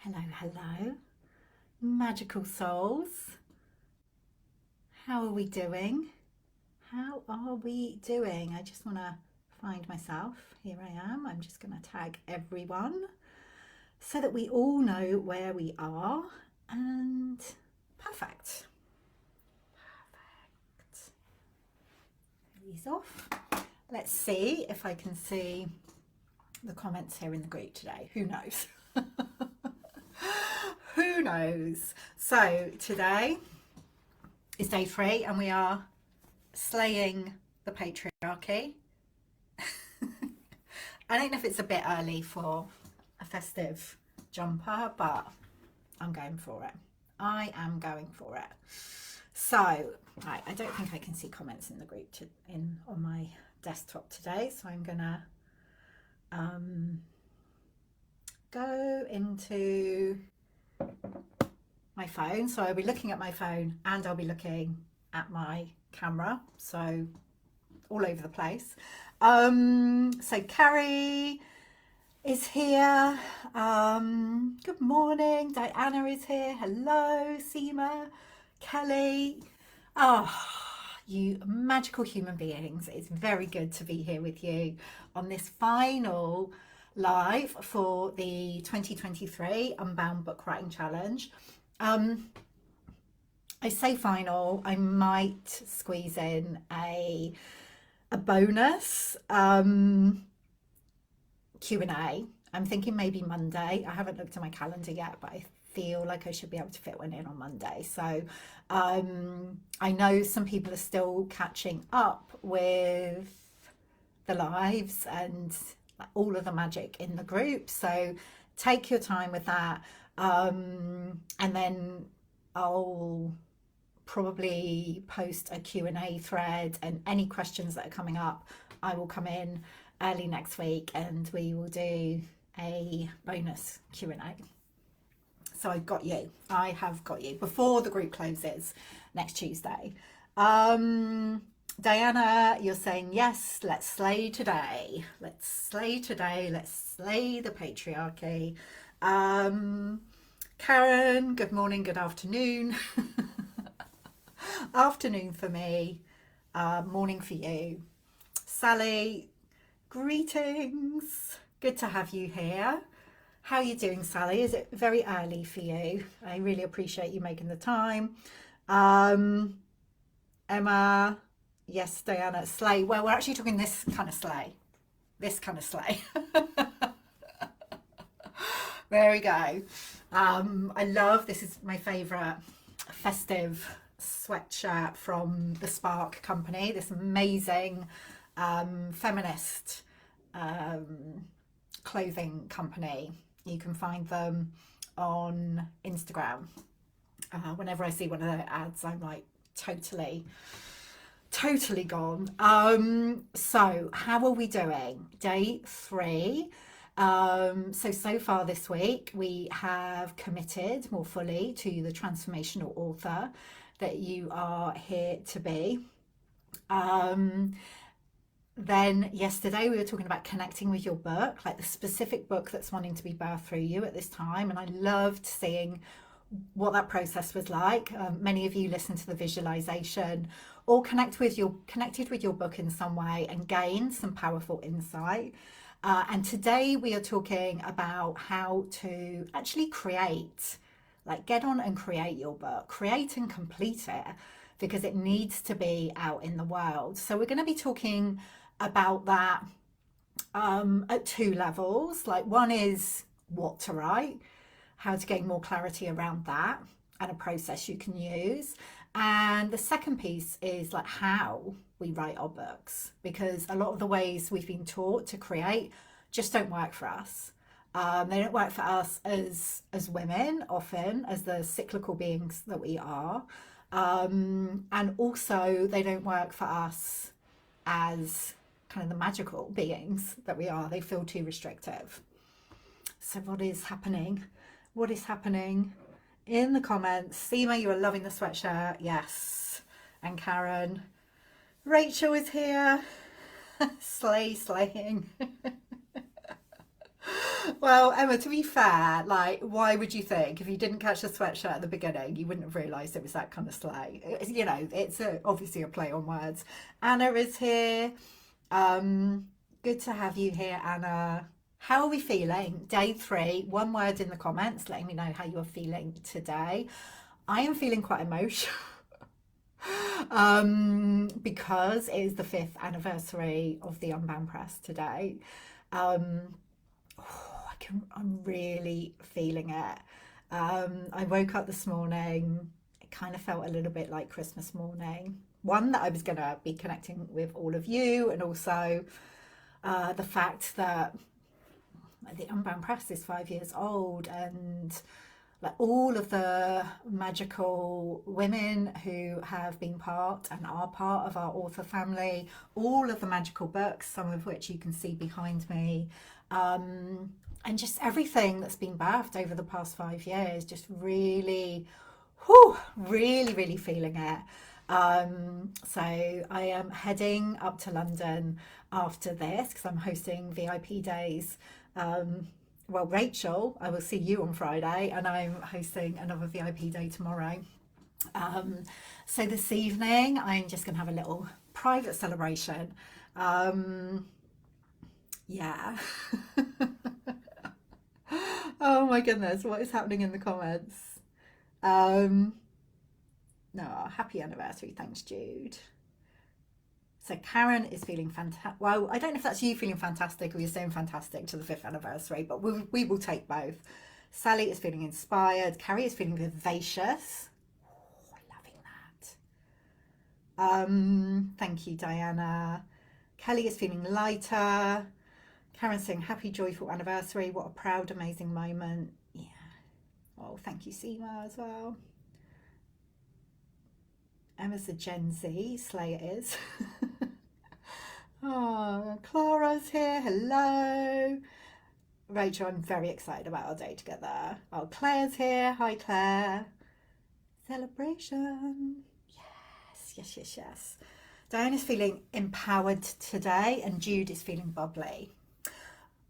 Hello, hello, magical souls. How are we doing? How are we doing? I just want to find myself. Here I am. I'm just going to tag everyone so that we all know where we are. And perfect. Perfect. These off. Let's see if I can see the comments here in the group today. Who knows? Who knows? So today is day 3 and we are slaying the patriarchy. I don't know if it's a bit early for a festive jumper, but I'm going for it. I am going for it. So, right, I don't think I can see comments in the group on my desktop today, so I'm gonna go into my phone. So I'll be looking at my phone and I'll be looking at my camera, so all over the place. So Carrie is here. Good morning. Diana is here. Hello, Seema, Kelly. Oh, you magical human beings. It's very good to be here with you on this final live for the 2023 Unbound Book Writing Challenge. I say final, I might squeeze in a bonus Q&A. I'm thinking maybe Monday. I haven't looked at my calendar yet, but I feel like I should be able to fit one in on Monday. So I know some people are still catching up with the lives and all of the magic in the group. So take your time with that. And then I'll probably post a Q&A thread, and any questions that are coming up, I will come in early next week and we will do a bonus Q&A. So I've got you. I have got you before the group closes next Tuesday. Diana, you're saying yes, let's slay today. Let's slay today. Let's slay the patriarchy. Karen, good morning, good afternoon. Afternoon for me, morning for you. Sally, greetings. Good to have you here. How are you doing, Sally? Is it very early for you? I really appreciate you making the time. Emma, yes, Diana, slay. Well, we're actually talking this kind of slay. This kind of slay. There we go. I love, this is my favourite festive sweatshirt from the Spark company, this amazing feminist clothing company. You can find them on Instagram. Whenever I see one of their ads, I'm like totally gone. So how are we doing? Day 3. So far this week we have committed more fully to the transformational author that you are here to be. Then yesterday we were talking about connecting with your book, like the specific book that's wanting to be birthed through you at this time, and I loved seeing what that process was like. Many of you listened to the visualization or connected with your book in some way and gained some powerful insight. And today we are talking about how to actually create, like get on and create your book, create and complete it, because it needs to be out in the world. So we're going to be talking about that at 2 levels. Like, one is what to write, how to gain more clarity around that, and a process you can use. And the second piece is like how we write our books, because a lot of the ways we've been taught to create just don't work for us. They don't work for us as women, often as the cyclical beings that we are, and also they don't work for us as kind of the magical beings that we are. They feel too restrictive. So what is happening? What is happening in the comments? Seema, you are loving the sweatshirt. Yes. And Karen, Rachel is here. Slaying. Well, Emma, to be fair, like, why would you think if you didn't catch the sweatshirt at the beginning, you wouldn't have realised it was that kind of sleigh? You know, it's obviously a play on words. Anna is here. Um, Good to have you here, Anna. How are we feeling? Day 3, one word in the comments letting me know how you're feeling today. I am feeling quite emotional because it is the 5th anniversary of the Unbound Press today. Um, I'm really feeling it. I woke up this morning, it kind of felt a little bit like Christmas morning. One, that I was going to be connecting with all of you, and also the fact that the Unbound Press is 5 years old, and like all of the magical women who have been part and are part of our author family, all of the magical books, some of which you can see behind me, and just everything that's been birthed over the past 5 years, just really, really feeling it. So I am heading up to London after this because I'm hosting VIP days. Well, Rachel, I will see you on Friday, and I'm hosting another VIP day tomorrow. So this evening, I'm just going to have a little private celebration. Yeah. Oh my goodness, what is happening in the comments? No, happy anniversary. Thanks, Jude. So Karen is feeling fantastic. Well, I don't know if that's you feeling fantastic or you're saying fantastic to the 5th anniversary, but we will take both. Sally is feeling inspired. Carrie is feeling vivacious. Oh, loving that. Thank you, Diana. Kelly is feeling lighter. Karen saying happy, joyful anniversary. What a proud, amazing moment. Yeah. Oh, thank you, Seema, as well. Emma's a Gen Z, Slayer is. Oh, Clara's here. Hello. Rachel, I'm very excited about our day together. Oh, Claire's here. Hi, Claire. Celebration. Yes. Diana's feeling empowered today, and Jude is feeling bubbly.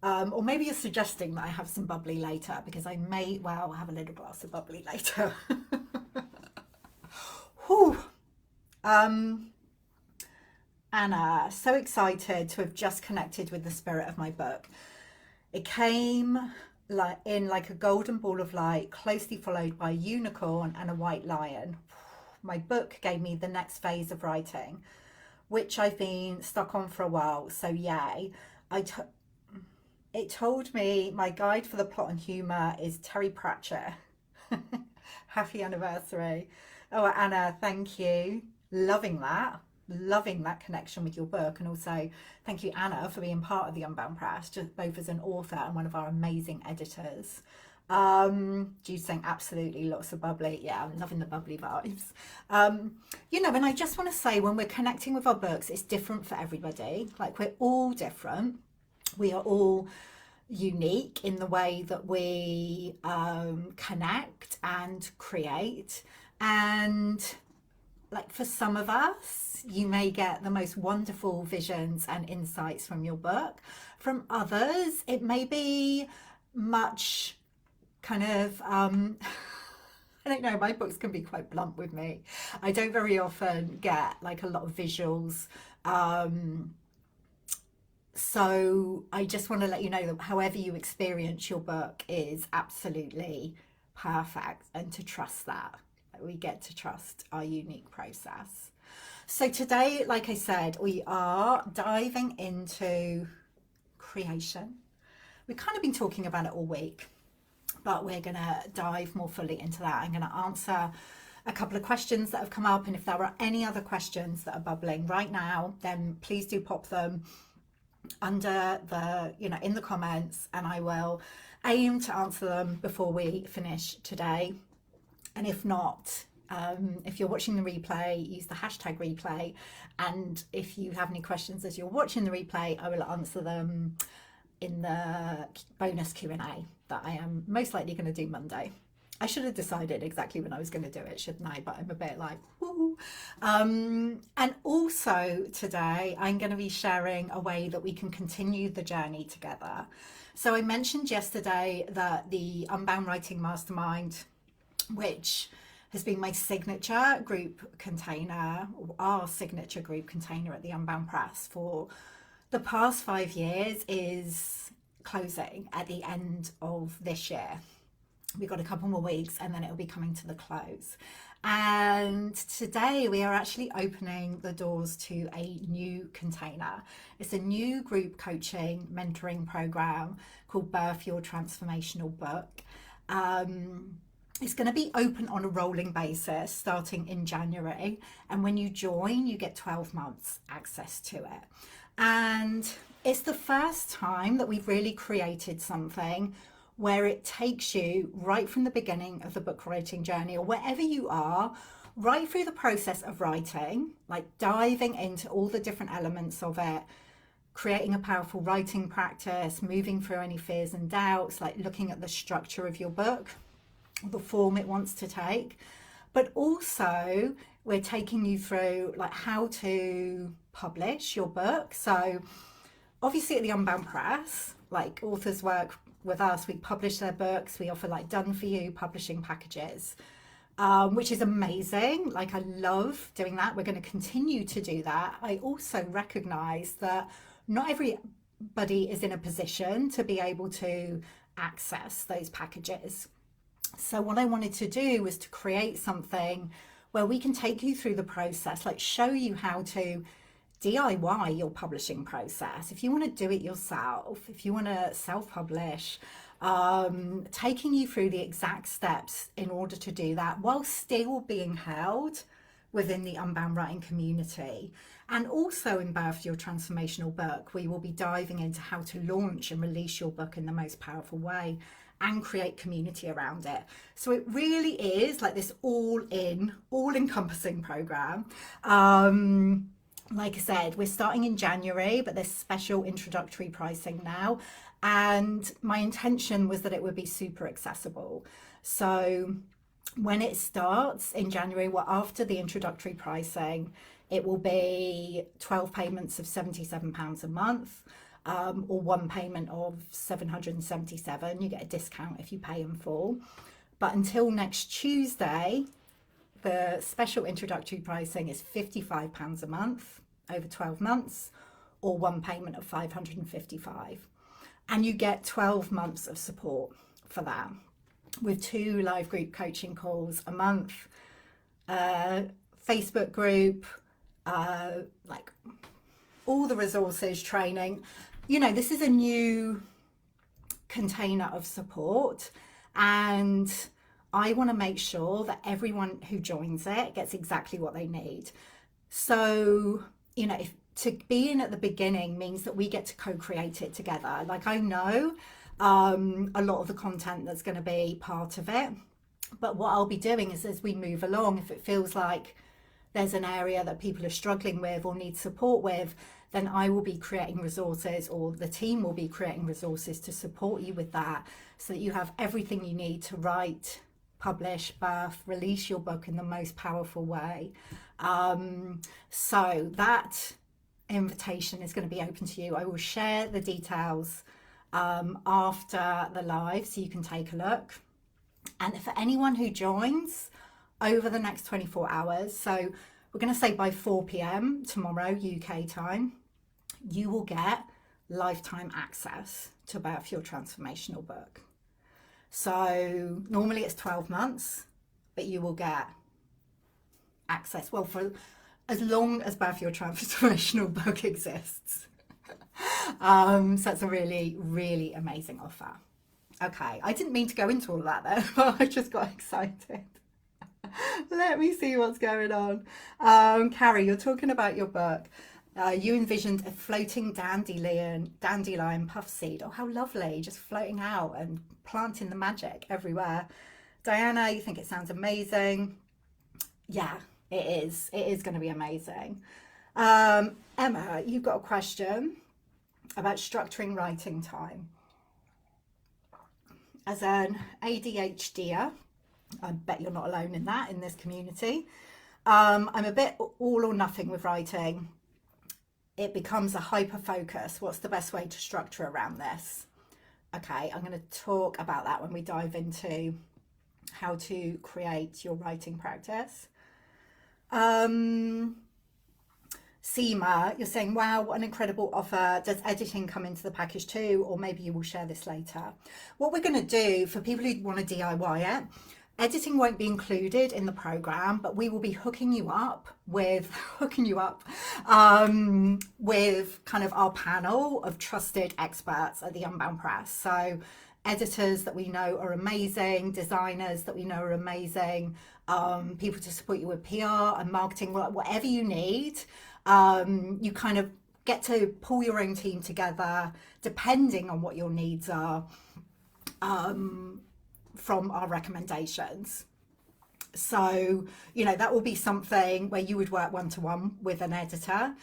Or maybe you're suggesting that I have some bubbly later, because I may well have a little glass of bubbly later. Whew. Anna, so excited to have just connected with the spirit of my book. It came like a golden ball of light, closely followed by a unicorn and a white lion. My book gave me the next phase of writing, which I've been stuck on for a while, so yay. It told me my guide for the plot and humour is Terry Pratchett. Happy anniversary. Oh, Anna, thank you. Loving that connection with your book, and also thank you, Anna, for being part of the Unbound Press, just both as an author and one of our amazing editors. Jude saying absolutely lots of bubbly. Yeah, I'm loving the bubbly vibes. You know, and I just want to say, when we're connecting with our books, it's different for everybody. Like, we're all different. We are all unique in the way that we connect and create. And like, for some of us, you may get the most wonderful visions and insights from your book. From others, it may be much kind of I don't know, my books can be quite blunt with me. I don't very often get like a lot of visuals. So I just want to let you know that however you experience your book is absolutely perfect, and to trust that. We get to trust our unique process. So today, like I said, we are diving into creation. We've kind of been talking about it all week, but we're going to dive more fully into that. I'm going to answer a couple of questions that have come up, and if there are any other questions that are bubbling right now, then please do pop them under the, in the comments, and I will aim to answer them before we finish today. And if not, if you're watching the replay, use the hashtag replay. And if you have any questions as you're watching the replay, I will answer them in the bonus Q&A that I am most likely going to do Monday. I should have decided exactly when I was going to do it, shouldn't I? But I'm a bit like, ooh. And also today, I'm going to be sharing a way that we can continue the journey together. So I mentioned yesterday that the Unbound Writing Mastermind, which has been my signature group container, our signature group container at the Unbound Press for the past 5 years, is closing at the end of this year. We've got a couple more weeks and then it'll be coming to the close. And today we are actually opening the doors to a new container. It's a new group coaching mentoring program called Birth Your Transformational Book. It's going to be open on a rolling basis starting in January. And when you join, you get 12 months access to it. And it's the first time that we've really created something where it takes you right from the beginning of the book writing journey, or wherever you are, right through the process of writing, like diving into all the different elements of it, creating a powerful writing practice, moving through any fears and doubts, like looking at the structure of your book, the form it wants to take. But also we're taking you through like how to publish your book. So obviously at the Unbound Press, like authors work with us, we publish their books, we offer like done for you publishing packages, which is amazing. Like I love doing that. We're going to continue to do that. I also recognize that not everybody is in a position to be able to access those packages. So what I wanted to do was to create something where we can take you through the process, like show you how to DIY your publishing process. If you want to do it yourself, if you want to self-publish, taking you through the exact steps in order to do that while still being held within the Unbound Writing community. And also in Birth Your Transformational Book, we will be diving into how to launch and release your book in the most powerful way and create community around it. So it really is like this all-encompassing program. Like I said, we're starting in January, but there's special introductory pricing now. And my intention was that it would be super accessible. So when it starts in January, well, after the introductory pricing, it will be 12 payments of £77 a month, or one payment of £777. You get a discount if you pay in full. But until next Tuesday, the special introductory pricing is £55 a month over 12 months, or one payment of £555. And you get 12 months of support for that, with 2 live group coaching calls a month, Facebook group, like all the resources, training. You know, this is a new container of support, and I want to make sure that everyone who joins it gets exactly what they need. So, you know, if to be in at the beginning means that we get to co-create it together. Like I know a lot of the content that's going to be part of it, but what I'll be doing is as we move along, if it feels like there's an area that people are struggling with or need support with, then I will be creating resources, or the team will be creating resources to support you with that, so that you have everything you need to write, publish, birth, release your book in the most powerful way. So that invitation is going to be open to you. I will share the details after the live so you can take a look. And for anyone who joins over the next 24 hours, so we're going to say by 4 p.m. tomorrow UK time, you will get lifetime access to Birth Your Transformational Book. So normally it's 12 months, but you will get access, well, for as long as Birth Your Transformational Book exists. So it's a really, really amazing offer. Okay, I didn't mean to go into all that there, but I just got excited. Let me see what's going on. Carrie, you're talking about your book. You envisioned a floating dandelion puff seed. Oh, how lovely, just floating out and planting the magic everywhere. Diana, you think it sounds amazing. Yeah, it is. It is going to be amazing. Emma, you've got a question about structuring writing time. As an ADHDer, I bet you're not alone in that, in this community. I'm a bit all or nothing with writing. It becomes a hyper focus. What's the best way to structure around this? Okay, I'm going to talk about that when we dive into how to create your writing practice. Seema, you're saying, wow, what an incredible offer. Does editing come into the package too? Or maybe you will share this later. What we're going to do for people who want to DIY it, editing won't be included in the program, but we will be hooking you up with with kind of our panel of trusted experts at the Unbound Press. So editors that we know are amazing, designers that we know are amazing, people to support you with PR and marketing, whatever you need. You kind of get to pull your own team together depending on what your needs are, from our recommendations. So, you know, that will be something where you would work one-to-one with an editor.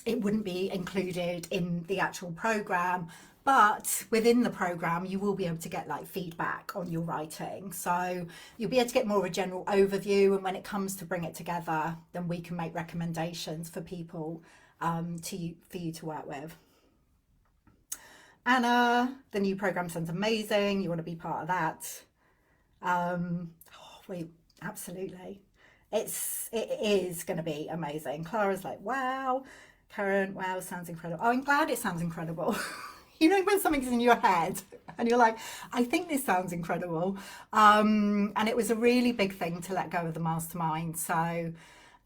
It wouldn't be included in the actual program, but within the program you will be able to get like feedback on your writing, so you'll be able to get more of a general overview, and when it comes to bring it together, then we can make recommendations for people for you to work with. Anna, the new program sounds amazing. You want to be part of that? Absolutely. It is going to be amazing. Clara's like, wow. Karen, wow, sounds incredible. Oh, I'm glad it sounds incredible. You know, when something's in your head and you're like, I think this sounds incredible. And it was a really big thing to let go of the mastermind. So,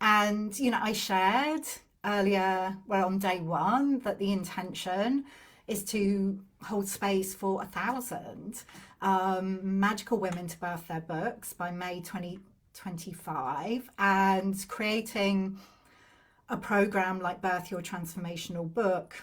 and, you know, I shared earlier, well, on day one, that the intention is to hold space for 1,000 magical women to birth their books by May 2025, and creating a program like Birth Your Transformational Book,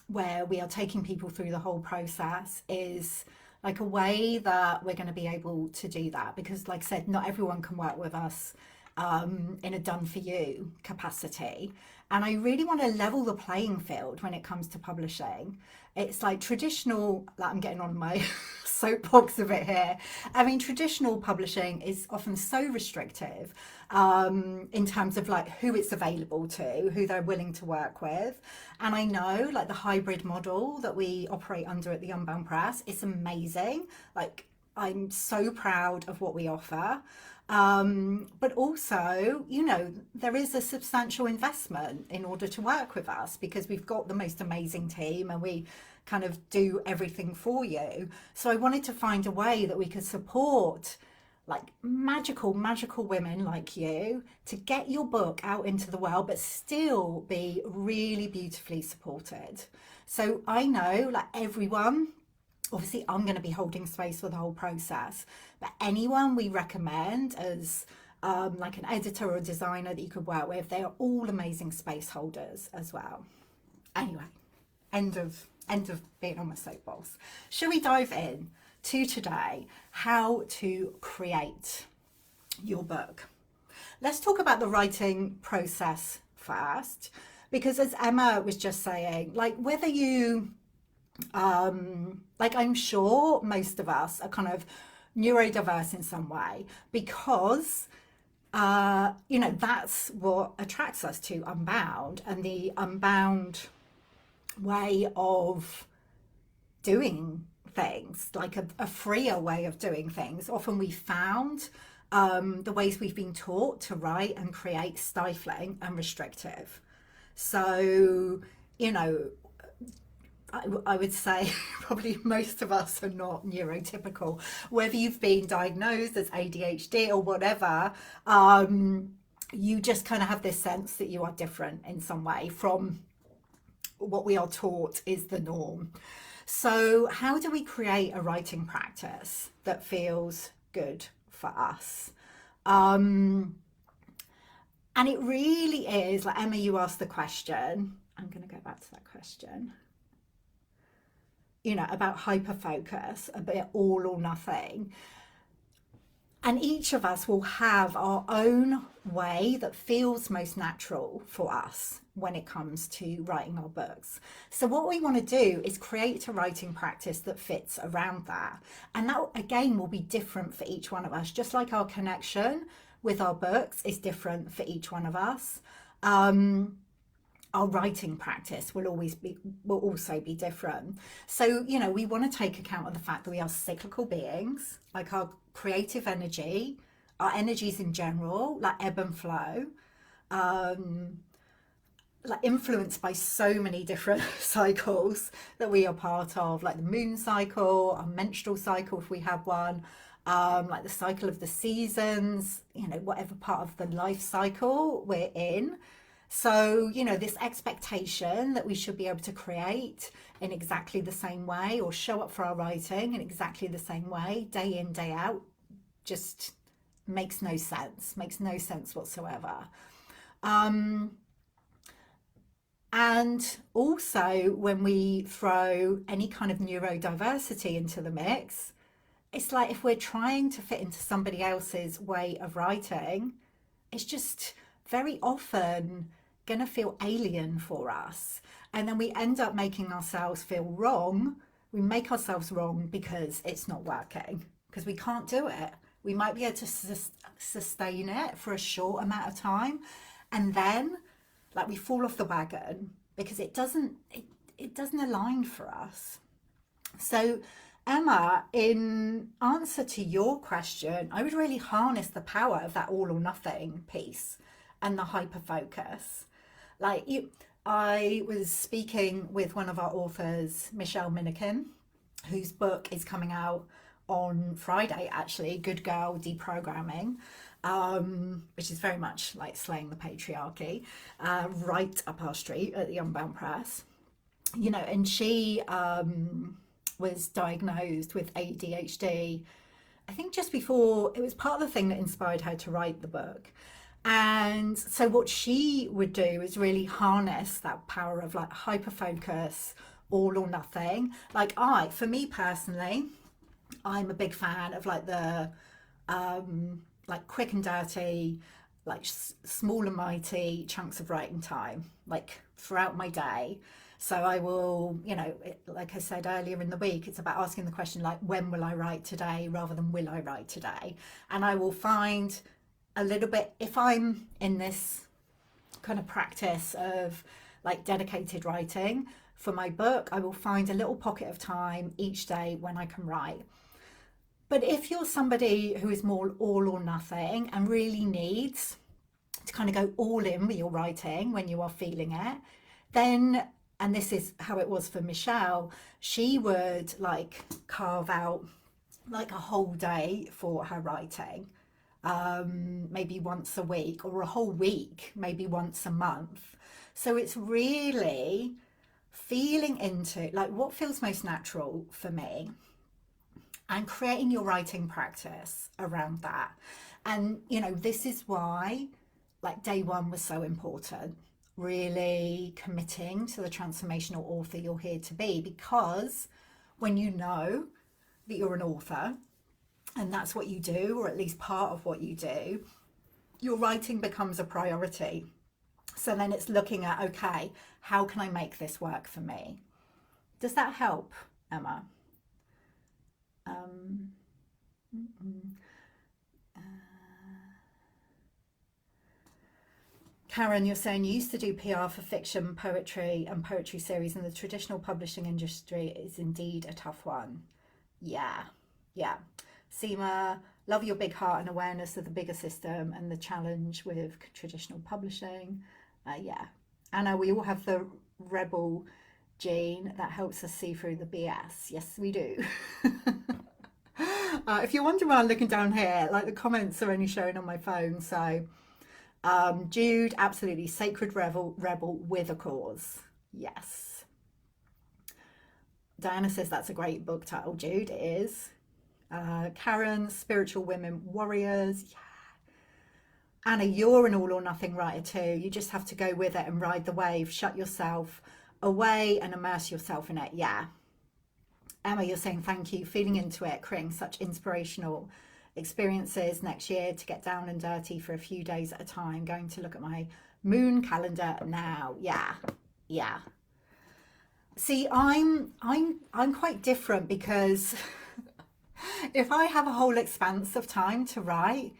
where we are taking people through the whole process, is like a way that we're going to be able to do that, because like I said, not everyone can work with us in a done for you capacity. And I really want to level the playing field when it comes to publishing. It's like traditional, like I'm getting on my soapbox a bit here. I mean, traditional publishing is often so restrictive in terms of like who it's available to, who they're willing to work with. And I know like the hybrid model that we operate under at the Unbound Press is amazing. Like, I'm so proud of what we offer. But also, you know, there is a substantial investment in order to work with us, because we've got the most amazing team and we kind of do everything for you. So I wanted to find a way that we could support like magical women like you to get your book out into the world, but still be really beautifully supported. So I know like everyone, obviously I'm going to be holding space for the whole process, but anyone we recommend as like an editor or a designer that you could work with, they are all amazing space holders as well. Anyway, end of being on my soapbox. Shall we dive in to today, how to create your book? Let's talk about the writing process first, because as Emma was just saying, like whether you like I'm sure most of us are kind of neurodiverse in some way, because you know, that's what attracts us to Unbound and the Unbound way of doing things, like a freer way of doing things. Often we found the ways we've been taught to write and create stifling and restrictive. So, you know, I would say probably most of us are not neurotypical. Whether you've been diagnosed as ADHD or whatever, you just kind of have this sense that you are different in some way from what we are taught is the norm. So how do we create a writing practice that feels good for us? And it really is, like Emma, you asked the question. I'm going to go back to that question. You know, about hyper focus, a bit all or nothing. And each of us will have our own way that feels most natural for us when it comes to writing our books. So what we want to do is create a writing practice that fits around that. And that, again, will be different for each one of us, just like our connection with our books is different for each one of us. Our writing practice will also be different. So, you know, we want to take account of the fact that we are cyclical beings, like our creative energy, our energies in general, like ebb and flow, like influenced by so many different cycles that we are part of, like the moon cycle, our menstrual cycle if we have one, like the cycle of the seasons, you know, whatever part of the life cycle we're in. So, you know, this expectation that we should be able to create in exactly the same way, or show up for our writing in exactly the same way, day in, day out, just makes no sense whatsoever. And also, when we throw any kind of neurodiversity into the mix, it's like if we're trying to fit into somebody else's way of writing, it's just very often going to feel alien for us. And then we end up making ourselves feel wrong. We make ourselves wrong because it's not working, because we can't do it. We might be able to sustain it for a short amount of time, and then like we fall off the wagon because it doesn't align for us. So Emma, in answer to your question, I would really harness the power of that all or nothing piece and the hyper focus. Like I was speaking with one of our authors, Michelle Minikin, whose book is coming out on Friday, actually, Good Girl Deprogramming, which is very much like slaying the patriarchy, right up our street at the Unbound Press. You know, and she was diagnosed with ADHD, I think just before, it was part of the thing that inspired her to write the book. And so what she would do is really harness that power of like hyper focus, all or nothing. For me personally, I'm a big fan of like the like quick and dirty, like small and mighty chunks of writing time, like throughout my day. So I will, you know, like I said earlier in the week, it's about asking the question like, when will I write today, rather than will I write today? And I will find a little bit, if I'm in this kind of practice of like dedicated writing for my book, I will find a little pocket of time each day when I can write. But if you're somebody who is more all or nothing and really needs to kind of go all in with your writing when you are feeling it, then, and this is how it was for Michelle, she would like carve out like a whole day for her writing, maybe once a week, or a whole week, maybe once a month. So it's really feeling into like what feels most natural for me, and creating your writing practice around that. And you know, this is why like day one was so important, really committing to the transformational author you're here to be, because when you know that you're an author and that's what you do, or at least part of what you do, your writing becomes a priority. So then it's looking at, okay, how can I make this work for me? Does that help, Emma? Karen, you're saying you used to do PR for fiction, poetry and poetry series, and the traditional publishing industry is indeed a tough one. Yeah. Seema, love your big heart and awareness of the bigger system and the challenge with traditional publishing. Yeah. Anna, we all have the rebel gene that helps us see through the BS. Yes, we do. If you're wondering why I'm looking down here, like the comments are only showing on my phone. So Jude, absolutely, sacred rebel with a cause. Yes. Diana says that's a great book title, Jude. It is. Karen, spiritual women warriors. Yeah. Anna, you're an all or nothing writer too. You just have to go with it and ride the wave. Shut yourself away and immerse yourself in it. Yeah. Emma, you're saying thank you, feeling into it, creating such inspirational experiences next year to get down and dirty for a few days at a time. Going to look at my moon calendar now. Yeah. See, I'm quite different, because if I have a whole expanse of time to write,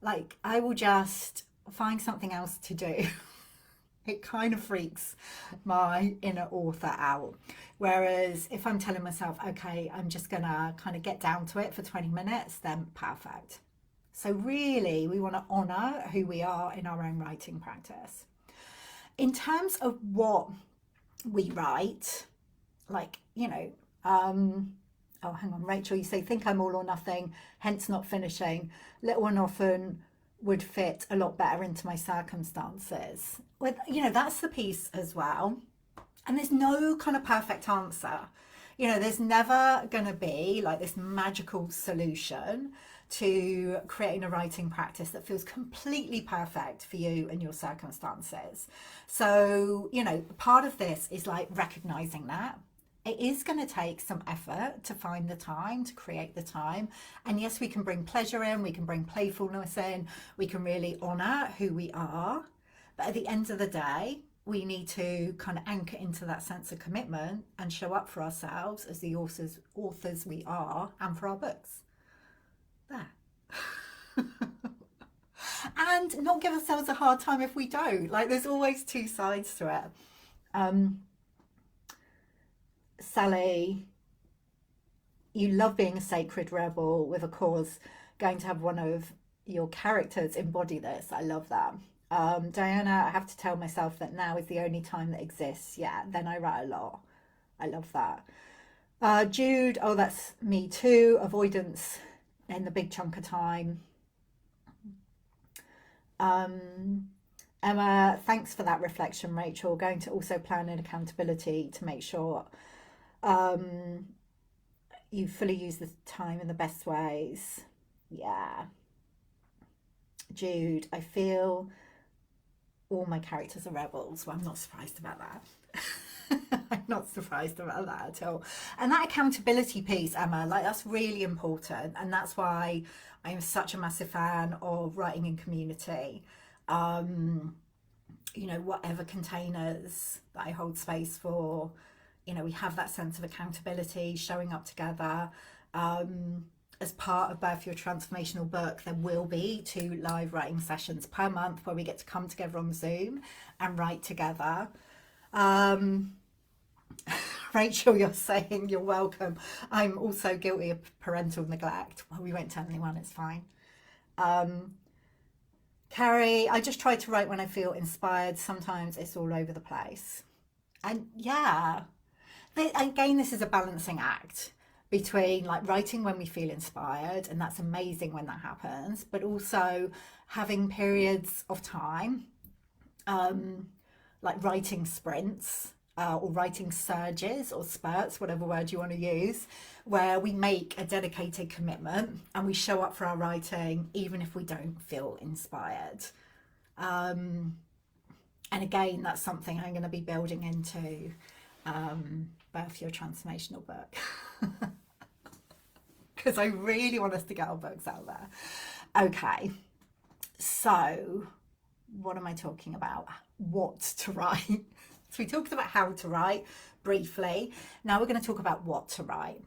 like I will just find something else to do. It kind of freaks my inner author out. Whereas if I'm telling myself, okay, I'm just gonna kind of get down to it for 20 minutes, then perfect. So really, we want to honor who we are in our own writing practice. In terms of what we write, like, oh, hang on, Rachel, you say, think I'm all or nothing, hence not finishing. Little and often would fit a lot better into my circumstances. With, that's the piece as well. And there's no kind of perfect answer. There's never going to be like this magical solution to creating a writing practice that feels completely perfect for you and your circumstances. So, part of this is like recognizing that it is going to take some effort to find the time, to create the time. And yes, we can bring pleasure in, we can bring playfulness in, we can really honor who we are. But at the end of the day, we need to kind of anchor into that sense of commitment and show up for ourselves as the authors we are, and for our books. There. And not give ourselves a hard time if we don't. Like, there's always two sides to it. Sally, you love being a sacred rebel with a cause. Going to have one of your characters embody this. I love that. Diana, I have to tell myself that now is the only time that exists. Yeah, then I write a lot. I love that. Jude, oh, that's me too. Avoidance in the big chunk of time. Emma, thanks for that reflection, Rachel. Going to also plan an accountability to make sure you fully use the time in the best ways. Yeah. Jude, I feel all my characters are rebels. Well, I'm not surprised about that. I'm not surprised about that at all. And that accountability piece, Emma, like, that's really important. And that's why I'm such a massive fan of writing in community. Whatever containers that I hold space for, we have that sense of accountability, showing up together. As part of Birth Your Transformational Book, there will be 2 live writing sessions per month where we get to come together on Zoom and write together. Rachel, you're saying you're welcome. I'm also guilty of parental neglect. Well, we won't tell anyone, it's fine. Carrie, I just try to write when I feel inspired. Sometimes it's all over the place. And yeah, again, this is a balancing act between like writing when we feel inspired, and that's amazing when that happens, but also having periods of time, like writing sprints, or writing surges or spurts, whatever word you want to use, where we make a dedicated commitment and we show up for our writing even if we don't feel inspired. And again, that's something I'm going to be building into Birth Your Transformational Book. Because I really want us to get our books out there. Okay, so what am I talking about? What to write. So we talked about how to write briefly. Now we're going to talk about what to write.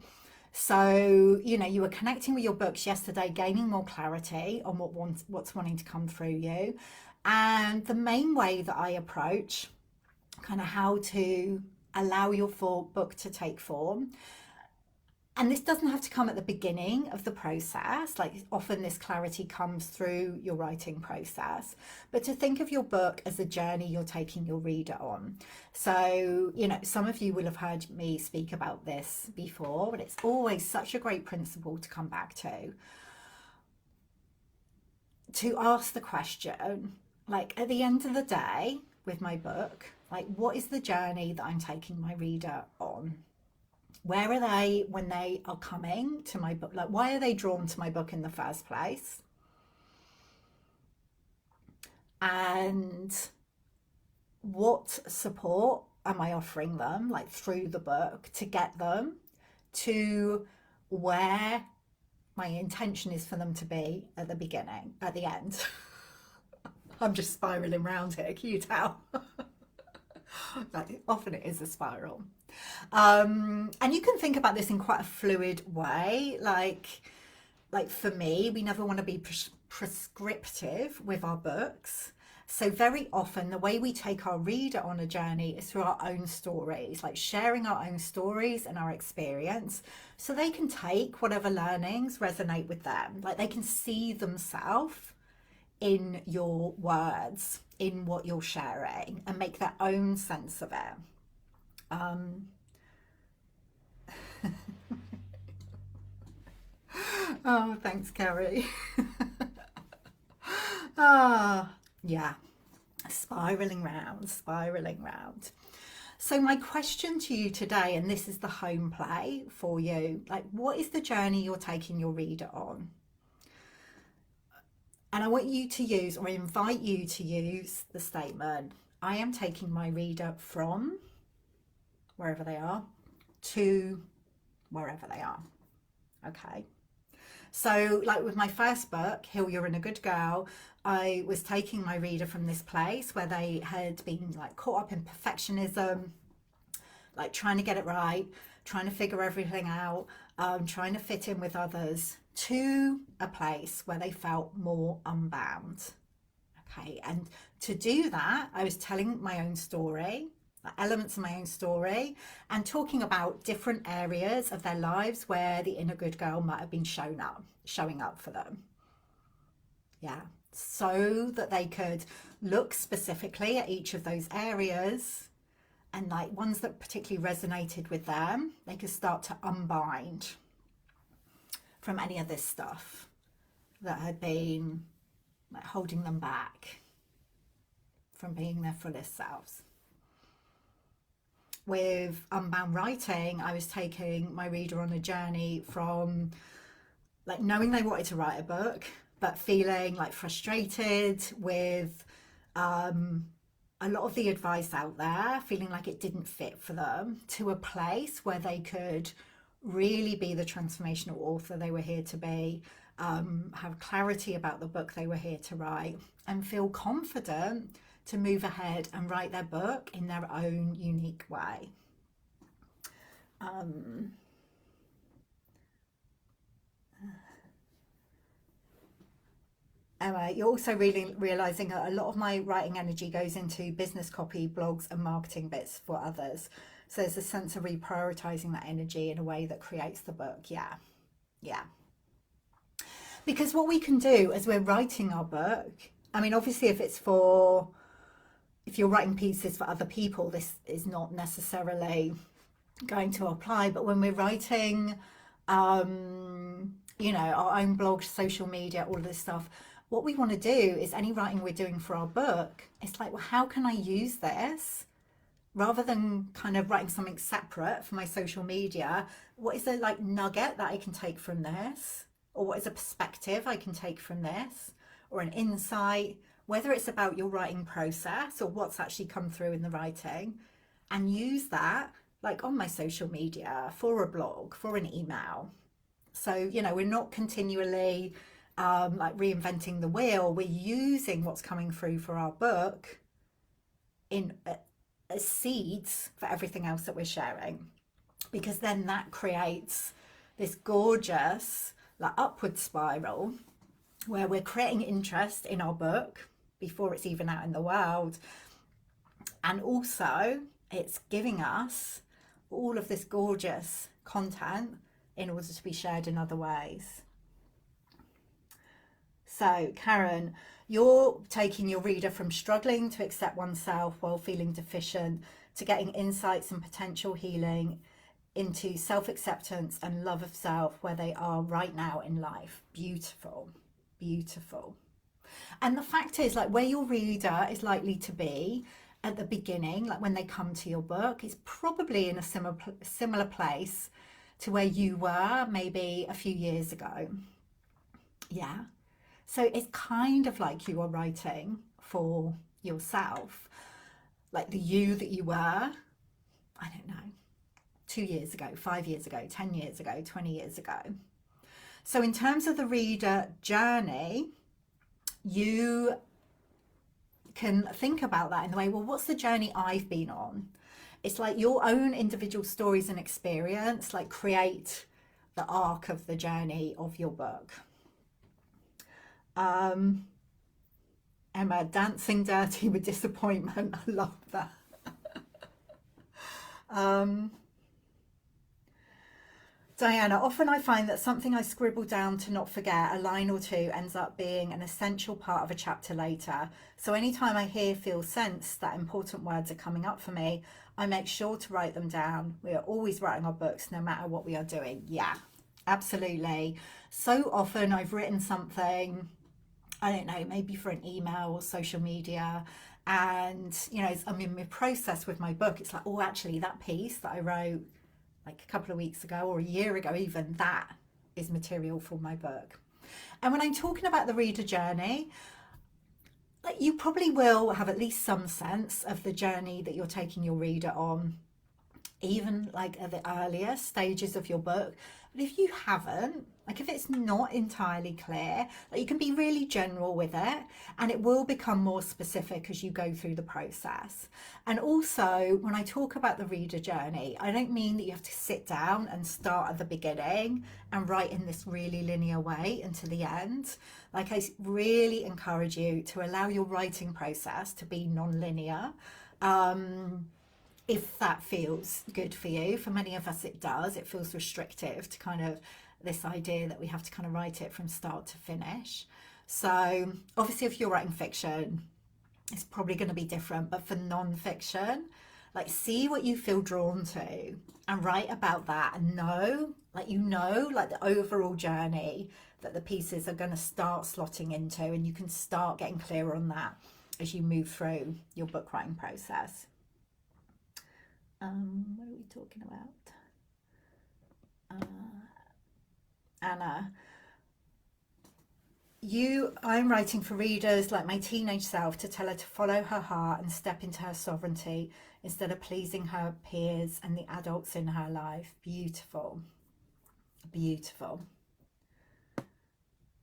So, you were connecting with your books yesterday, gaining more clarity on what's wanting to come through you. And the main way that I approach kind of how to allow your book to take form. And this doesn't have to come at the beginning of the process. Like, often this clarity comes through your writing process, but to think of your book as a journey you're taking your reader on. So, some of you will have heard me speak about this before, but it's always such a great principle to come back to ask the question, like, at the end of the day with my book, like, what is the journey that I'm taking my reader on? Where are they when they are coming to my book? Like, why are they drawn to my book in the first place? And what support am I offering them, like, through the book, to get them to where my intention is for them to be at the beginning, at the end? I'm just spiraling around here, can you tell? Like, often it is a spiral. And you can think about this in quite a fluid way. Like for me, we never want to be prescriptive with our books. So very often the way we take our reader on a journey is through our own stories, like sharing our own stories and our experience, so they can take whatever learnings resonate with them. Like they can see themselves in your words, in what you're sharing, and make their own sense of it. Oh, thanks, Carrie. Yeah, spiraling round, spiraling round. So my question to you today, and this is the home play for you, like what is the journey you're taking your reader on? And I want you to use, or invite you to use, the statement, I am taking my reader from wherever they are to wherever they are. Okay. So like with my first book, Heal You're in a Good Girl, I was taking my reader from this place where they had been like caught up in perfectionism, like trying to get it right, trying to figure everything out, trying to fit in with others, to a place where they felt more unbound. Okay, and to do that, I was telling my own story, elements of my own story, and talking about different areas of their lives where the inner good girl might have been showing up for them. Yeah, so that they could look specifically at each of those areas, and like ones that particularly resonated with them, they could start to unbind from any of this stuff that had been like holding them back from being their fullest selves. With Unbound writing, I was taking my reader on a journey from like knowing they wanted to write a book, but feeling like frustrated with a lot of the advice out there, feeling like it didn't fit for them, to a place where they could really be the transformational author they were here to be, have clarity about the book they were here to write, and feel confident to move ahead and write their book in their own unique way. Emma, you're also really realizing that a lot of my writing energy goes into business copy, blogs, and marketing bits for others. So there's a sense of reprioritizing that energy in a way that creates the book. Yeah, yeah. Because what we can do as we're writing our book, I mean, obviously, if you're writing pieces for other people, this is not necessarily going to apply. But when we're writing, you know, our own blog, social media, all of this stuff, what we want to do is any writing we're doing for our book, it's like, well, how can I use this? Rather than kind of writing something separate for my social media, what is the like nugget that I can take from this? Or what is a perspective I can take from this? Or an insight, whether it's about your writing process or what's actually come through in the writing, and use that like on my social media, for a blog, for an email. So, you know, we're not continually like reinventing the wheel. We're using what's coming through for our book in as seeds for everything else that we're sharing, because then that creates this gorgeous like upward spiral where we're creating interest in our book before it's even out in the world, and also it's giving us all of this gorgeous content in order to be shared in other ways. So Karen, you're taking your reader from struggling to accept oneself while feeling deficient to getting insights and potential healing into self-acceptance and love of self where they are right now in life. Beautiful, beautiful. And the fact is, like, where your reader is likely to be at the beginning, like when they come to your book, is probably in a similar place to where you were maybe a few years ago. Yeah. So it's kind of like you are writing for yourself, like the you that you were, I don't know, 2 years ago, 5 years ago, 10 years ago, 20 years ago. So in terms of the reader journey, you can think about that in the way, well, what's the journey I've been on? It's like your own individual stories and experience, like create the arc of the journey of your book. Um, Emma, dancing dirty with disappointment. I love that. Um, Diana, often I find that something I scribble down to not forget, a line or two, ends up being an essential part of a chapter later. So anytime I hear, feel, sense that important words are coming up for me, I make sure to write them down. We are always writing our books no matter what we are doing. Yeah, absolutely. So often I've written something, I don't know, maybe for an email or social media. And, you know, I'm in my process with my book. It's like, oh, actually, that piece that I wrote like a couple of weeks ago or a year ago, even, that is material for my book. And when I'm talking about the reader journey, like, you probably will have at least some sense of the journey that you're taking your reader on, even like at the earlier stages of your book. But if you haven't, like if it's not entirely clear, like you can be really general with it and it will become more specific as you go through the process. And also, when I talk about the reader journey, I don't mean that you have to sit down and start at the beginning and write in this really linear way until the end. Like, I really encourage you to allow your writing process to be non-linear. If that feels good for you. For many of us it does. It feels restrictive to kind of this idea that we have to kind of write it from start to finish. So obviously if you're writing fiction, it's probably going to be different, but for non-fiction, like, see what you feel drawn to and write about that, and know, like, you know, like the overall journey that the pieces are going to start slotting into, and you can start getting clearer on that as you move through your book writing process. What are we talking about? Anna, I'm writing for readers like my teenage self to tell her to follow her heart and step into her sovereignty instead of pleasing her peers and the adults in her life. Beautiful. Beautiful.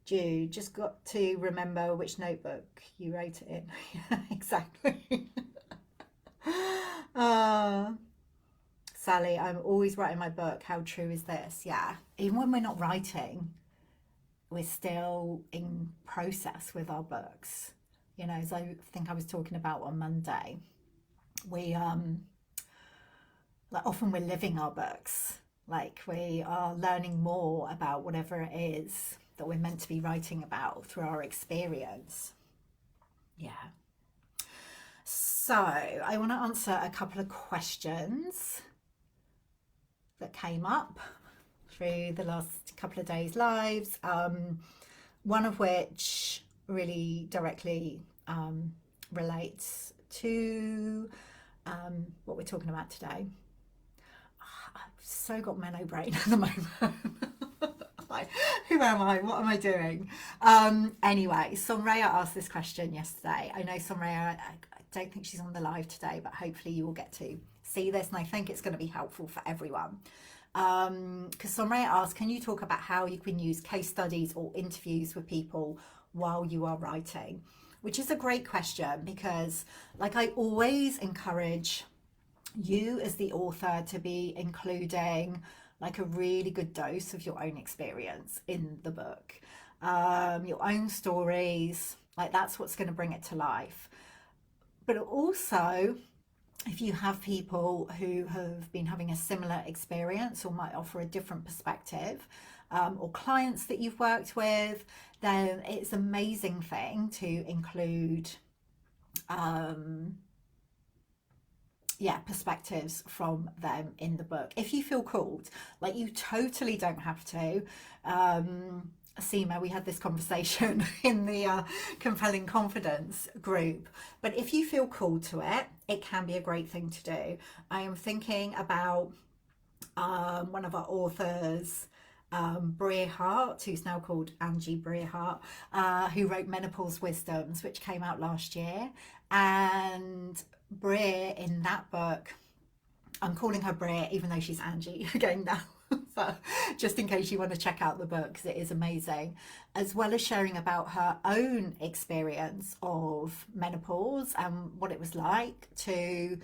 Jude, just got to remember which notebook you wrote it in. Yeah, exactly. Sally, I'm always writing my book. How true is this? Yeah. Even when we're not writing, we're still in process with our books. You know, as I think I was talking about on Monday, we like, often we're living our books. Like, we are learning more about whatever it is that we're meant to be writing about through our experience. Yeah. So I want to answer a couple of questions that came up through the last couple of days' lives, one of which really directly relates to what we're talking about today. I've so got menno brain at the moment. Like, who am I? What am I doing? Anyway, Somraya asked this question yesterday. I know Somraya, I don't think she's on the live today, but hopefully you will get to see this, and I think it's going to be helpful for everyone. Because Somraya asked, can you talk about how you can use case studies or interviews with people while you are writing? Which is a great question, because, like, I always encourage you as the author to be including like a really good dose of your own experience in the book, your own stories. Like, that's what's going to bring it to life. But also, if you have people who have been having a similar experience or might offer a different perspective, or clients that you've worked with, then it's an amazing thing to include perspectives from them in the book if you feel called. Like, you totally don't have to. Seema, we had this conversation in the Compelling Confidence group, but if you feel called to it, it can be a great thing to do. I am thinking about one of our authors, Brea Hart, who's now called Angie Brea Hart, who wrote Menopause Wisdoms, which came out last year. And Brea, in that book, I'm calling her Brea even though she's Angie again now, but just in case you want to check out the book, because it is amazing, as well as sharing about her own experience of menopause and what it was like to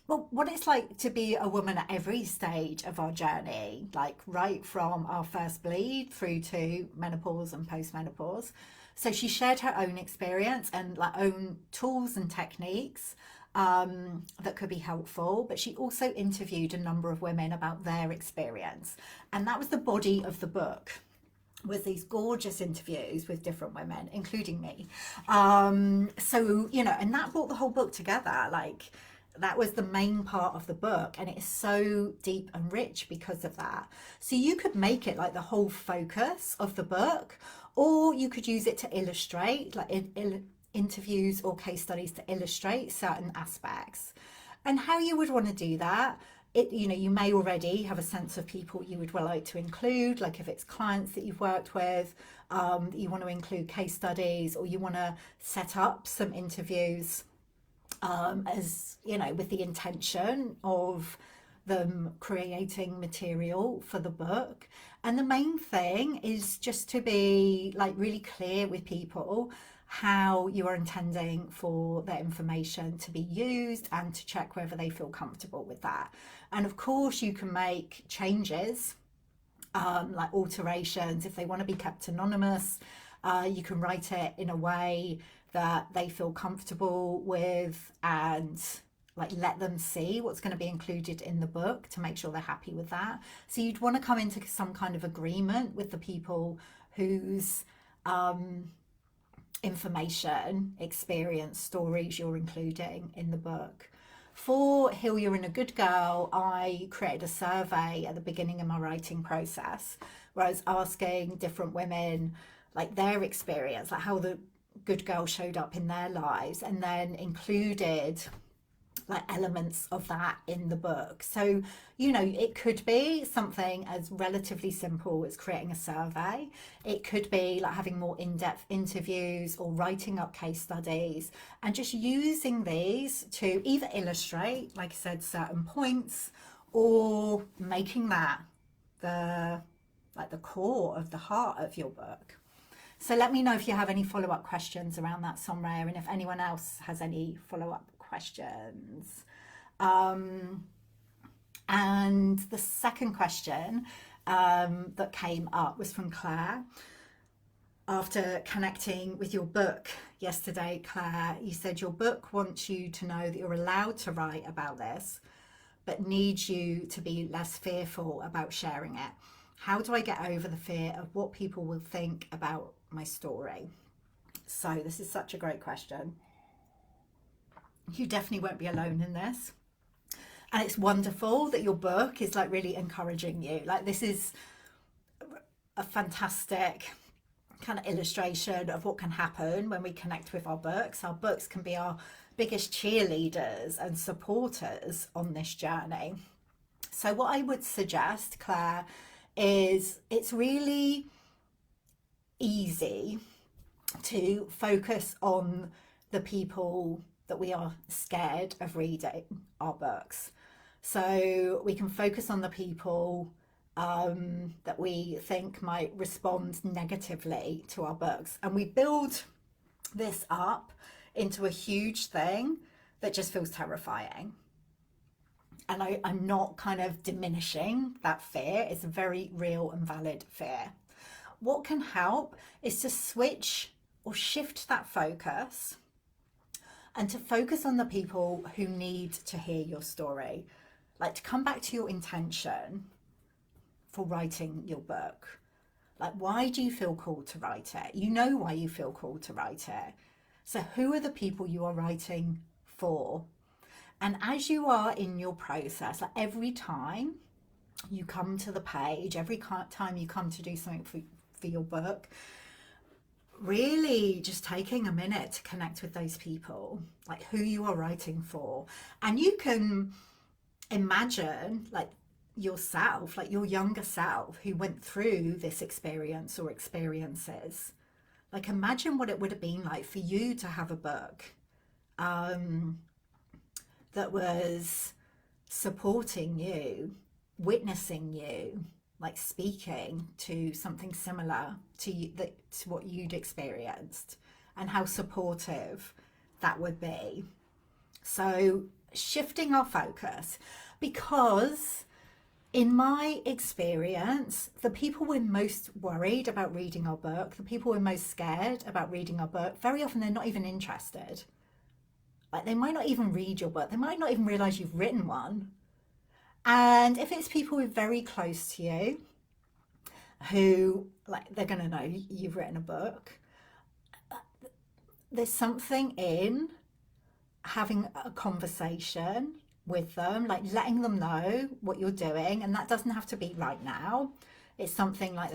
Well, what it's like to be a woman at every stage of our journey, like right from our first bleed through to menopause and postmenopause. So she shared her own experience and like own tools and techniques that could be helpful. But she also interviewed a number of women about their experience, and that was the body of the book. Was these gorgeous interviews with different women, including me. So, you know, and that brought the whole book together. Like, that was the main part of the book, and it is so deep and rich because of that. So, you could make it like the whole focus of the book, or you could use it to illustrate, like interviews or case studies to illustrate certain aspects. And how you would want to do that, you know, you may already have a sense of people you would well like to include, like if it's clients that you've worked with, you want to include case studies, or you want to set up some interviews, as you know, with the intention of them creating material for the book. And the main thing is just to be like really clear with people how you are intending for their information to be used, and to check whether they feel comfortable with that. And of course, you can make changes, like alterations, if they want to be kept anonymous. You can write it in a way that they feel comfortable with, and like let them see what's going to be included in the book to make sure they're happy with that. So you'd want to come into some kind of agreement with the people whose information, experience, stories you're including in the book. For Heal You're in a Good Girl, I created a survey at the beginning of my writing process where I was asking different women like their experience, like how the good girl showed up in their lives, and then included like elements of that in the book. So, you know, it could be something as relatively simple as creating a survey. It could be like having more in-depth interviews or writing up case studies, and just using these to either illustrate, like I said, certain points, or making that the like the core of the heart of your book. So let me know if you have any follow-up questions around that somewhere, and if anyone else has any follow-up questions. And the second question that came up was from Claire. After connecting with your book yesterday, Claire, you said your book wants you to know that you're allowed to write about this, but needs you to be less fearful about sharing it. How do I get over the fear of what people will think about my story? So this is such a great question. You definitely won't be alone in this. And it's wonderful that your book is like really encouraging you. Like, this is a fantastic kind of illustration of what can happen when we connect with our books. Our books can be our biggest cheerleaders and supporters on this journey. So what I would suggest, Claire, is it's really easy to focus on the people that we are scared of reading our books. So we can focus on the people that we think might respond negatively to our books, and we build this up into a huge thing that just feels terrifying. And I'm not kind of diminishing that fear. It's a very real and valid fear. What can help is to switch or shift that focus, and to focus on the people who need to hear your story. Like, to come back to your intention for writing your book. Like, why do you feel called to write it? You know why you feel called to write it. So who are the people you are writing for? And as you are in your process, like every time you come to the page, every time you come to do something for your book, really just taking a minute to connect with those people, like who you are writing for. And you can imagine like yourself, like your younger self who went through this experience or experiences. Like, imagine what it would have been like for you to have a book that was supporting you, witnessing you, like speaking to something similar to you, to what you'd experienced, and how supportive that would be. So shifting our focus, because in my experience, the people we're most worried about reading our book, the people we're most scared about reading our book, very often they're not even interested. Like, they might not even read your book, they might not even realize you've written one. And if it's people who are very close to you, who, like, they're going to know you've written a book, there's something in having a conversation with them, like letting them know what you're doing. And that doesn't have to be right now. It's something like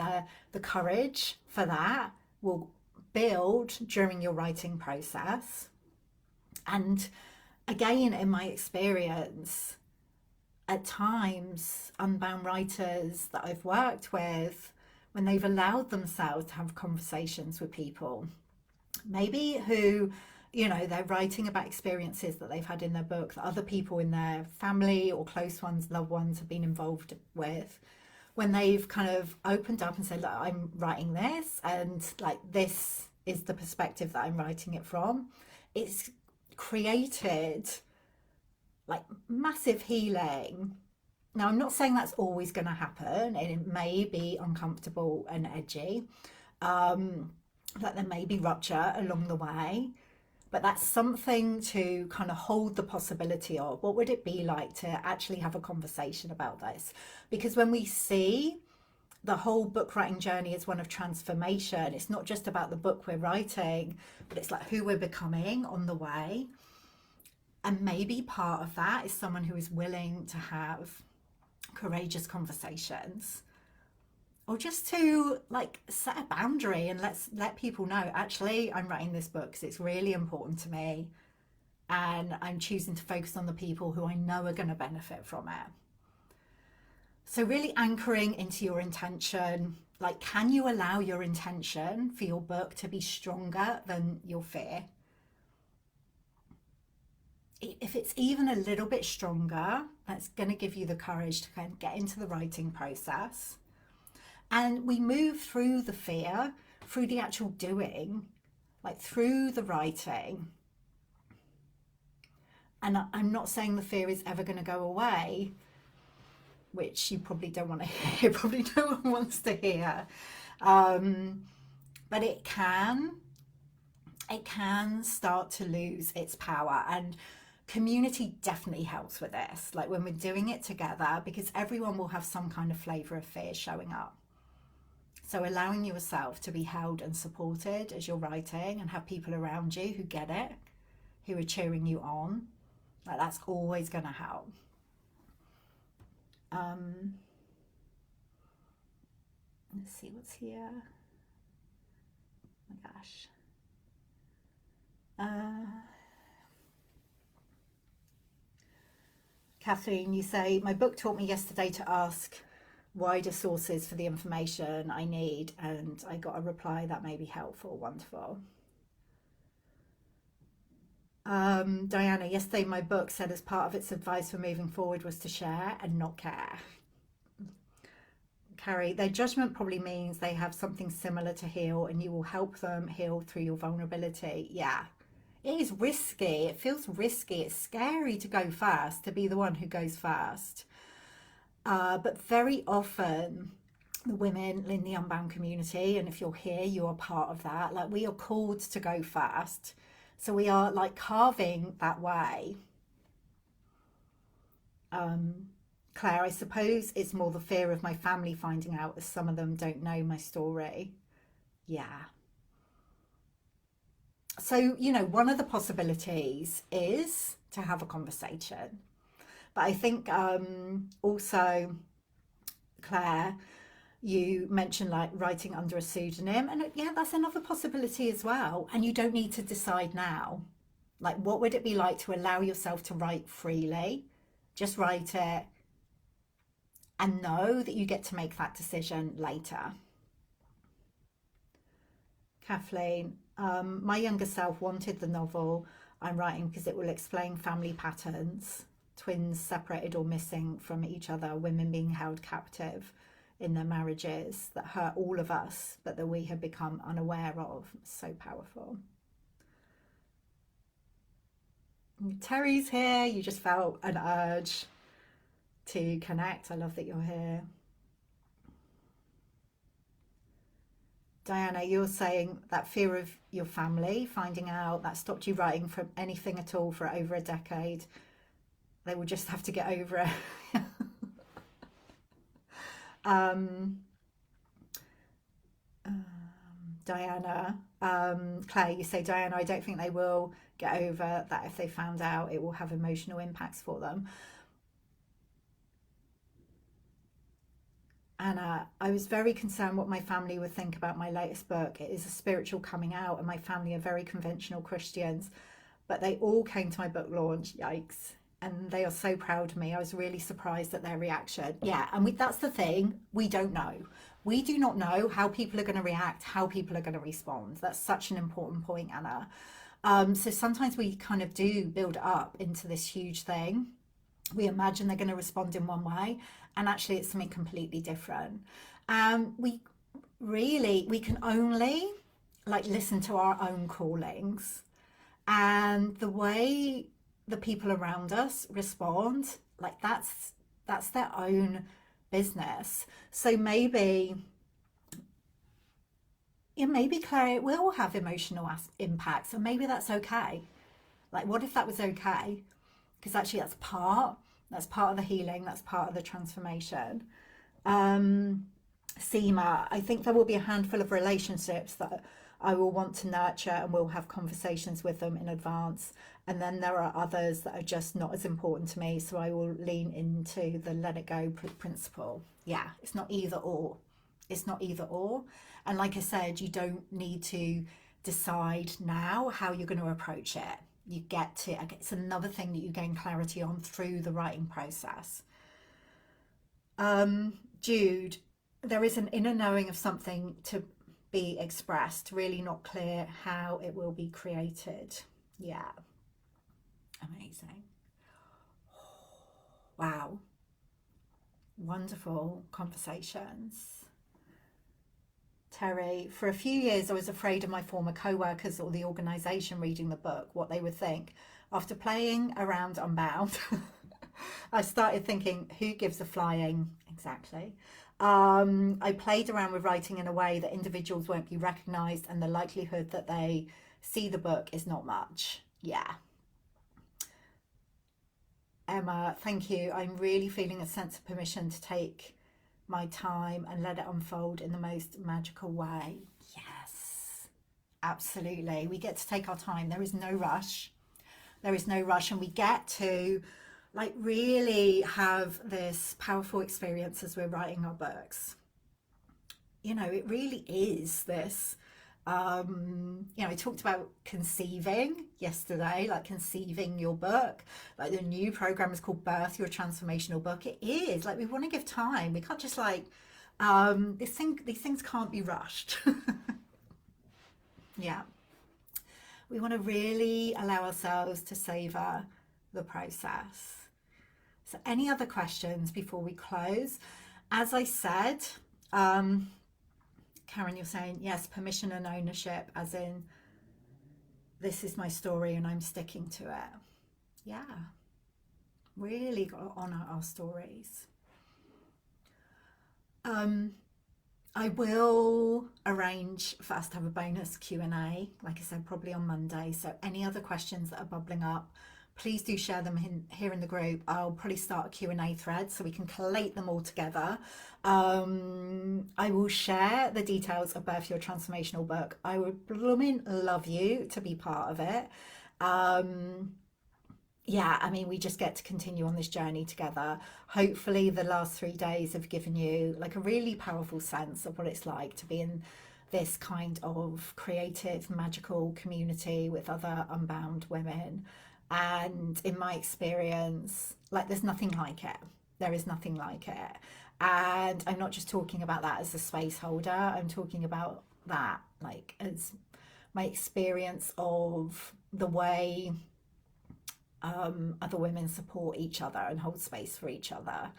the courage for that will build during your writing process. And again, in my experience, at times, Unbound writers that I've worked with, when they've allowed themselves to have conversations with people, maybe who, you know, they're writing about experiences that they've had in their book that other people in their family or close ones, loved ones, have been involved with, when they've kind of opened up and said, look, I'm writing this, and like, this is the perspective that I'm writing it from, it's created like massive healing. Now, I'm not saying that's always going to happen, and it may be uncomfortable and edgy, that there may be rupture along the way, but that's something to kind of hold the possibility of. What would it be like to actually have a conversation about this? Because when we see the whole book writing journey as one of transformation, it's not just about the book we're writing, but it's like who we're becoming on the way. And maybe part of that is someone who is willing to have courageous conversations, or just to like set a boundary and let people know, actually, I'm writing this book because it's really important to me, and I'm choosing to focus on the people who I know are going to benefit from it. So really anchoring into your intention, like, can you allow your intention for your book to be stronger than your fear? If it's even a little bit stronger, that's going to give you the courage to kind of get into the writing process. And we move through the fear, through the actual doing, like through the writing. And I'm not saying the fear is ever going to go away, which you probably don't want to hear, probably no one wants to hear. But it can start to lose its power. And community definitely helps with this, like when we're doing it together, because everyone will have some kind of flavor of fear showing up. So allowing yourself to be held and supported as you're writing, and have people around you who get it, who are cheering you on, like, that's always going to help. Let's see what's here. Oh my gosh. Kathleen, you say, my book taught me yesterday to ask wider sources for the information I need, and I got a reply that may be helpful. Wonderful. Diana, yesterday my book said as part of its advice for moving forward was to share and not care. Carrie, their judgment probably means they have something similar to heal, and you will help them heal through your vulnerability. Yeah, it is risky. It feels risky. It's scary to go first, to be the one who goes first. But very often the women in the Unbound community, and if you're here, you are part of that, like, we are called to go first. So we are like carving that way. Claire, I suppose it's more the fear of my family finding out, as some of them don't know my story. Yeah. So, you know, one of the possibilities is to have a conversation. But I think also, Claire, you mentioned like writing under a pseudonym, and yeah, that's another possibility as well. And you don't need to decide now. Like, what would it be like to allow yourself to write freely? Just write it and know that you get to make that decision later. Kathleen, my younger self wanted the novel I'm writing because it will explain family patterns, twins separated or missing from each other, women being held captive in their marriages that hurt all of us, but that we have become unaware of. So powerful. Terry's here. You just felt an urge to connect. I love that you're here. Diana, you're saying that fear of your family finding out that stopped you writing from anything at all for over a decade. They will just have to get over it. um, Diana, Claire, you say, Diana, I don't think they will get over that. If they found out, it will have emotional impacts for them. Anna, I was very concerned what my family would think about my latest book. It is a spiritual coming out, and my family are very conventional Christians, but they all came to my book launch. Yikes. And they are so proud of me. I was really surprised at their reaction. Yeah, and that's the thing. We don't know. We do not know how people are going to react, how people are going to respond. That's such an important point, Anna. So sometimes we kind of do build up into this huge thing. We imagine they're going to respond in one way, and actually it's something completely different. We can only like listen to our own callings, and the way the people around us respond, like that's their own business. So maybe, yeah, maybe Claire, it will have emotional impacts, and maybe that's okay. Like, what if that was okay? Because actually that's part of the healing, that's part of the transformation. um Seema, I think there will be a handful of relationships that I will want to nurture, and we'll have conversations with them in advance, and then there are others that are just not as important to me, so I will lean into the let it go principle. Yeah, it's not either or. It's not either or. And like I said, you don't need to decide now how you're going to approach it. You get to, it's another thing that you gain clarity on through the writing process. Jude, there is an inner knowing of something to be expressed, really not clear how it will be created. Yeah, amazing. Wow, wonderful conversations. Terry, for a few years I was afraid of my former co-workers or the organisation reading the book, what they would think. After playing around Unbound, I started thinking, who gives a flying? Exactly. I played around with writing in a way that individuals won't be recognised, and the likelihood that they see the book is not much. Yeah. Emma, thank you. I'm really feeling a sense of permission to take my time and let it unfold in the most magical way. Yes, absolutely. We get to take our time. There is no rush. There is no rush, and we get to like really have this powerful experience as we're writing our books. You know, it really is this. I talked about conceiving yesterday, like conceiving your book. Like the new program is called Birth Your Transformational Book. It is like we want to give time. We can't just like these things can't be rushed. Yeah, we want to really allow ourselves to savor the process. So, any other questions before we close? As I said, um, Karen, you're saying yes, permission and ownership, as in this is my story and I'm sticking to it. Yeah, really got to honor our stories. Um, I will arrange for us to have a bonus Q&A, like I said, probably on Monday. So any other questions that are bubbling up, please do share them here in the group. I'll probably start a Q&A thread so we can collate them all together. I will share the details of Birth Your Transformational Book. I would blooming love you to be part of it. Yeah, I mean, we just get to continue on this journey together. Hopefully, the last 3 days have given you like a really powerful sense of what it's like to be in this kind of creative, magical community with other unbound women. And in my experience, like, there's nothing like it. There is nothing like it. And I'm not just talking about that as a space holder, I'm talking about that like as my experience of the way other women support each other and hold space for each other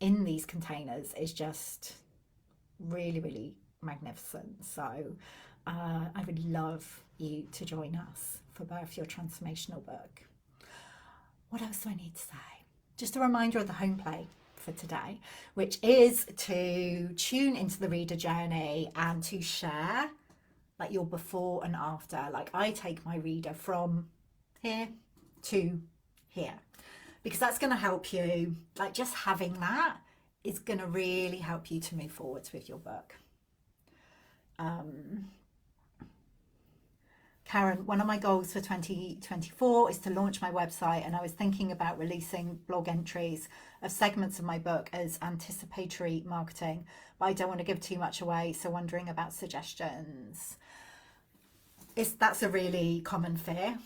in these containers is just really, really magnificent. So I would love you to join us for Birth Your Transformational Book. What else do I need to say? Just a reminder of the home play for today, which is to tune into the reader journey and to share like your before and after. Like I take my reader from here to here, because that's going to help you. Like just having that is going to really help you to move forwards with your book. Karen, one of my goals for 2024 is to launch my website, and I was thinking about releasing blog entries of segments of my book as anticipatory marketing, but I don't want to give too much away, so wondering about suggestions. That's a really common fear,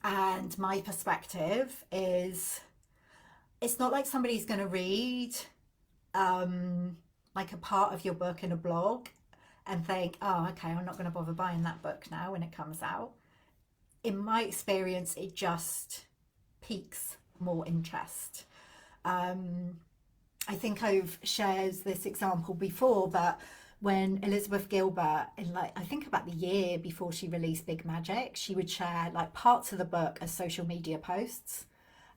and my perspective is it's not like somebody's going to read like a part of your book in a blog and think, oh, okay, I'm not going to bother buying that book now when it comes out. In my experience, it just piques more interest. I think I've shared this example before, but when Elizabeth Gilbert, in like, I think about the year before she released Big Magic, she would share like parts of the book as social media posts,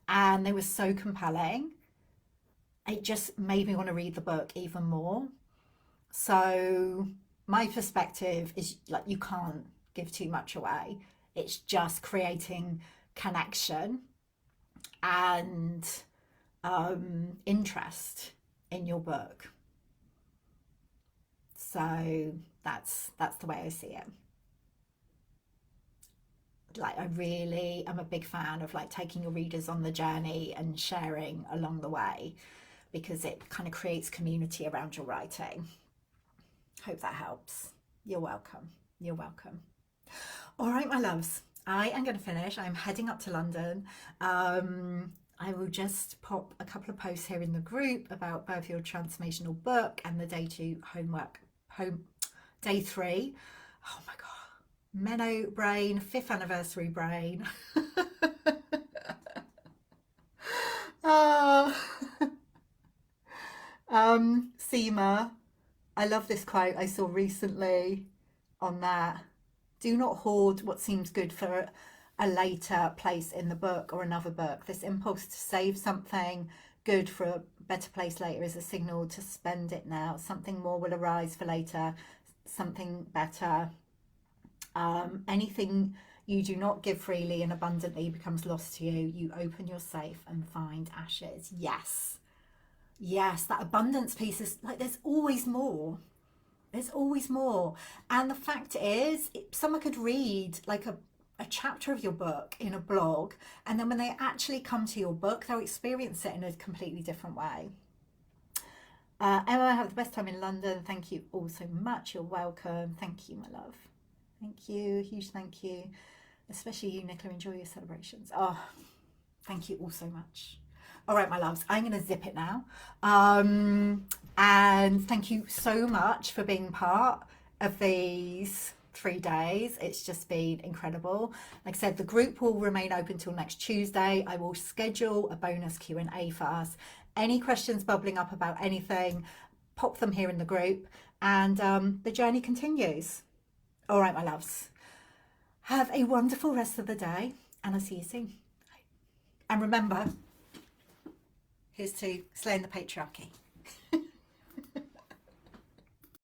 and they were so compelling. It just made me want to read the book even more. So my perspective is like you can't give too much away. It's just creating connection and interest in your book. So that's the way I see it. Like I really am a big fan of like taking your readers on the journey and sharing along the way, because it kind of creates community around your writing. Hope that helps. You're welcome. You're welcome. All right, my loves, I am going to finish. I'm heading up to London. I will just pop a couple of posts here in the group about Birth Your Transformational Book and the day 2 homework, day 3. Oh my God, Menno brain, 5th anniversary brain. Seema, I love this quote I saw recently on that. Do not hoard what seems good for a later place in the book or another book. This impulse to save something good for a better place later is a signal to spend it now. Something more will arise for later, something better. Anything you do not give freely and abundantly becomes lost to you. You open your safe and find ashes. Yes. Yes, that abundance piece is like there's always more. There's always more. And the fact is, someone could read like a chapter of your book in a blog, and then when they actually come to your book, they'll experience it in a completely different way. Emma, have the best time in London. Thank you all so much. You're welcome. Thank you, my love. Thank you. Huge thank you. Especially you, Nicola. Enjoy your celebrations. Oh, thank you all so much. All right, my loves, I'm going to zip it now. And thank you so much for being part of these 3 days. It's just been incredible. Like I said, the group will remain open till next Tuesday. I will schedule a bonus Q&A for us. Any questions bubbling up about anything, pop them here in the group, and the journey continues. All right, my loves, have a wonderful rest of the day, and I'll see you soon. And remember, here's to slaying the patriarchy.